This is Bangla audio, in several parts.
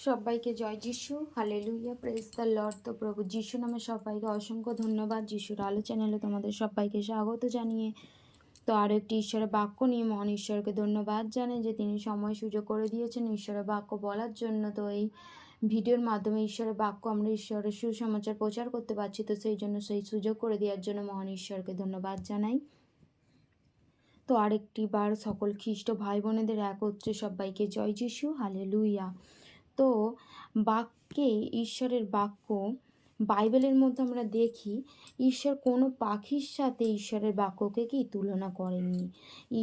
সবাইকে জয় যিশু, হালেলুয়া, প্রেজ দ্য লর্ড। তো প্রভু যিশু নামে সবাইকে অসংখ্য ধন্যবাদ। যিশুর আলো চ্যানেলে তোমাদের সবাইকে স্বাগত জানিয়ে তো আরও একটি ঈশ্বরের বাক্য নিয়ে মহান ঈশ্বরকে ধন্যবাদ জানাই যে তিনি সময় সুযোগ করে দিয়েছেন ঈশ্বরের বাক্য বলার জন্য। তো এই ভিডিওর মাধ্যমে ঈশ্বরের বাক্য আমরা ঈশ্বরের সুসমাচার প্রচার করতে পারছি, তো সেই জন্য সেই সুযোগ করে দেওয়ার জন্য মহান ঈশ্বরকে ধন্যবাদ জানাই। তো আরেকটি বার সকল খ্রিস্ট ভাই বোনেদের একত্রে সবাইকে জয় যিশু, হালেলুয়া। তো বাক্যে, ঈশ্বরের বাক্য বাইবেলের মধ্যে আমরা দেখি ঈশ্বর কোনো পাখির সাথে ঈশ্বরের বাক্যকে কি তুলনা করেননি।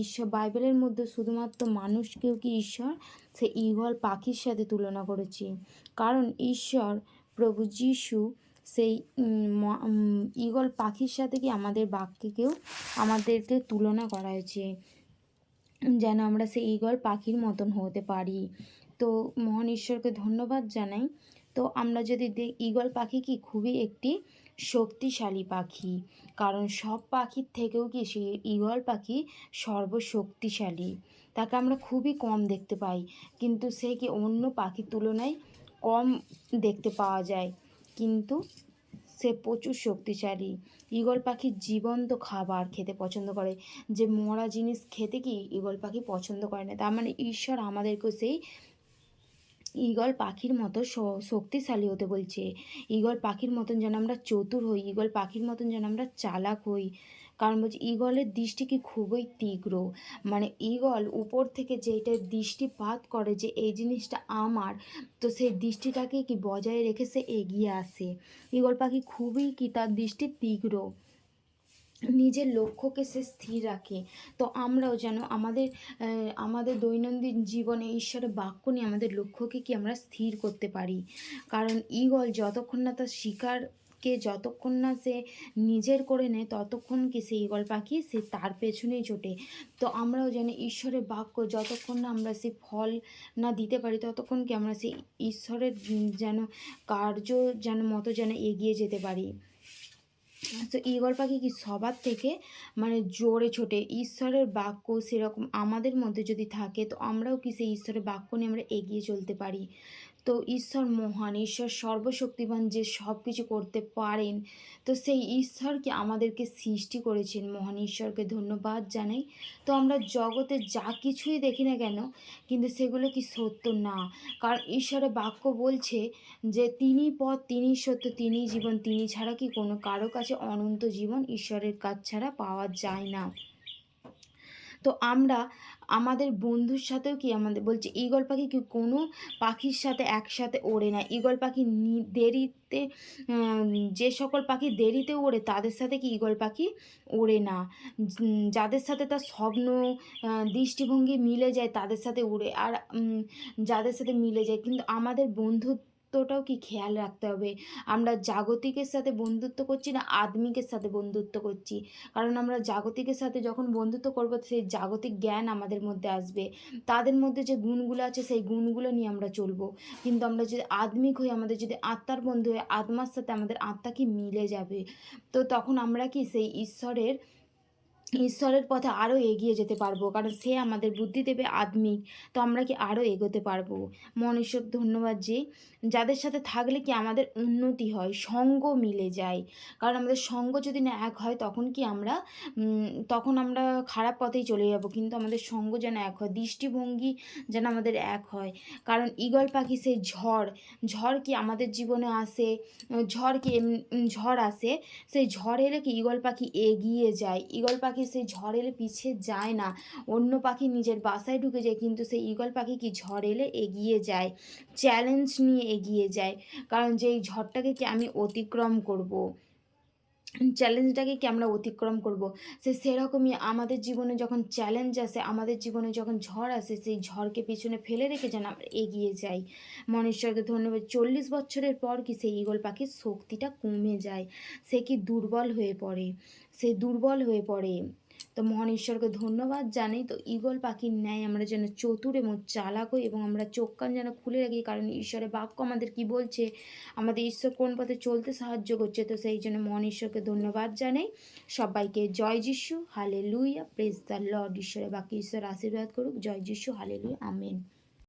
ঈশ্বর বাইবেলের মধ্যে শুধুমাত্র মানুষকেও কি ঈশ্বর সে ঈগল পাখির সাথে তুলনা করেছে, কারণ ঈশ্বর প্রভু যিশু সেই ঈগল পাখির সাথে কি আমাদের বাক্যকেও আমাদেরকে তুলনা করা হয়েছে, যেন আমরা সেই ঈগল পাখির মতন হতে পারি। তো মহান ঈশ্বরকে ধন্যবাদ জানাই। তো আমরা যদি ঈগল পাখি কি খুবই একটি শক্তিশালী পাখি, কারণ সব পাখির থেকেও কি সে ঈগল পাখি সর্বশক্তিশালী। তাকে আমরা খুবই কম দেখতে পাই, কিন্তু সে কি অন্য পাখির তুলনায় কম দেখতে পাওয়া যায়, কিন্তু সে প্রচুর শক্তিশালী। ঈগল পাখি জীবন্ত খাবার খেতে পছন্দ করে, যে মরা জিনিস খেতে কি ঈগল পাখি পছন্দ করে না। তার মানে ঈশ্বর আমাদেরকে সেই ঈগল পাখির মতো শক্তিশালী হতে বলছে। ঈগল পাখির মতন যেন আমরা চতুর হই, ঈগল পাখির মতন যেন আমরা চালাক হই। কারণ বলছি ঈগলের দৃষ্টি কি খুবই তীব্র, মানে ঈগল উপর থেকে যেটা দৃষ্টিপাত করে যে এই জিনিসটা আমার, তো সেই দৃষ্টিটাকে কি বজায় রেখে সে এগিয়ে আসে। ঈগল পাখি খুবই কি তার দৃষ্টি তীব্র, নিজের লক্ষ্যকে সে স্থির রাখে। তো আমরাও যেন আমাদের দৈনন্দিন জীবনে ঈশ্বরের বাক্য নিয়ে আমাদের লক্ষ্যকে কি আমরা স্থির করতে পারি। কারণ ঈগল যতক্ষণ না তার শিকারকে যতক্ষণ না সে নিজের করে নেয়, ততক্ষণ কি সেই ঈগল পাখি সে তার পেছনেই ছোটে। তো আমরাও যেন ঈশ্বরের বাক্য যতক্ষণ না আমরা সেই ফল না দিতে পারি, ততক্ষণ কি আমরা সেই ঈশ্বরের যেন কার্য যেন মতো যেন এগিয়ে যেতে পারি। তো ঈগল পাখি কি সবার থেকে মানে জোরে ছোটে। ঈশ্বরের বাক্য সেরকম আমাদের মধ্যে যদি থাকে, তো আমরাও কি সেই ঈশ্বরের বাক্য নিয়ে আমরা এগিয়ে চলতে পারি। তো ঈশ্বর মহান, ঈশ্বর সর্বশক্তিমান, যে সব কিছু করতে পারেন। তো সেই ঈশ্বরকে আমাদেরকে সৃষ্টি করেছেন, মহান ঈশ্বরকে ধন্যবাদ জানাই। তো আমরা জগতে যা কিছুই দেখি না কেন, কিন্তু সেগুলো কি সত্য না, কারণ ঈশ্বরের বাক্য বলছে যে তিনি পথ, তিনি সত্য, তিনি জীবন, তিনি ছাড়া কি কোনো কারো কাছে অনন্ত জীবন ঈশ্বরের কাছ ছাড়া পাওয়া যায় না। তো আমরা আমাদের বন্ধুর সাথেও কি আমাদের বলছে ঈগল পাখি কি কোনো পাখির সাথে একসাথে ওড়ে না। ঈগল পাখি দেরিতে, যে সকল পাখি দেরিতে ওড়ে তাদের সাথে কি ঈগল পাখি ওড়ে না। যাদের সাথে তার স্বপ্ন দৃষ্টিভঙ্গি মিলে যায় তাদের সাথে উড়ে, আর যাদের সাথে মিলে যায়। কিন্তু আমাদের বন্ধুত্বটাও কি খেয়াল রাখতে হবে, আমরা জাগতিকের সাথে বন্ধুত্ব করছি না আদমিকের সাথে বন্ধুত্ব করছি। কারণ আমরা জাগতিকের সাথে যখন বন্ধুত্ব করব, সেই জাগতিক জ্ঞান আমাদের মধ্যে আসবে, তাদের মধ্যে যে গুণগুলো আছে সেই গুণগুলো নিয়ে আমরা চলবো। কিন্তু আমরা যদি আদমিক হই, আমাদের যদি আত্মার বন্ধু হয়, আত্মার সাথে আমাদের আত্মা কি মিলে যাবে। তো তখন আমরা কি সেই ঈশ্বরের পথে আরও এগিয়ে যেতে পারবো, কারণ সে আমাদের বুদ্ধি দেবে আত্মিক। তো আমরা কি আরও এগোতে পারবো। মনুষ্য ধন্যবাদ যে যাদের সাথে থাকলে কি আমাদের উন্নতি হয়, সঙ্গ মিলে যায়। কারণ আমাদের সঙ্গ যদি না এক হয়, তখন আমরা খারাপ পথেই চলে যাব। কিন্তু আমাদের সঙ্গ যেন এক হয়, দৃষ্টিভঙ্গি যেন আমাদের এক হয়। কারণ ঈগল পাখি সেই ঝড় কি আমাদের জীবনে আসে, ঝড় আসে, সেই ঝড় এলে কি ঈগল পাখি এগিয়ে যায়। ঈগল পাখি সেই ঝড় এলে পিছিয়ে যায় না, অন্য পাখি নিজের বাসায় ঢুকে যায়, কিন্তু সেই ঈগল পাখি কি ঝড় এলে এগিয়ে যায়, চ্যালেঞ্জ নিয়ে এগিয়ে যায়। কারণ যেই ঝড়টাকে কি আমি অতিক্রম করব, চ্যালেঞ্জটাকে কি আমরা অতিক্রম করব, সেরকমই আমাদের জীবনে যখন চ্যালেঞ্জ আসে, আমাদের জীবনে যখন ঝড় আসে, সেই ঝড়কে পিছনে ফেলে রেখে যেন আমরা এগিয়ে যাই। মনুষ্যকে ধন্যবাদ। 40 বছরের পর কি সেই ঈগল পাখির শক্তিটা কমে যায়, সে কি দুর্বল হয়ে পড়ে। তো মহান ঈশ্বরকে ধন্যবাদ জানাই। তো ঈগল পাখির ন্যায় আমরা যেন চতুর এবং চালাক হই, এবং আমরা চোখ কান যেন খুলে রাখি, কারণ ঈশ্বরের বাক্য আমাদের কি বলছে, আমাদের ঈশ্বর কোন পথে চলতে সাহায্য করছে। তো সেই জন্য মহান ঈশ্বরকে ধন্যবাদ জানাই। সবাইকে জয় যিশু, হালেলুয়া, প্রেজ দ্য লর্ড। ঈশ্বরের বাক্য ঈশ্বর আশীর্বাদ করুক। জয় যিশু, হালেলুয়া, আমেন।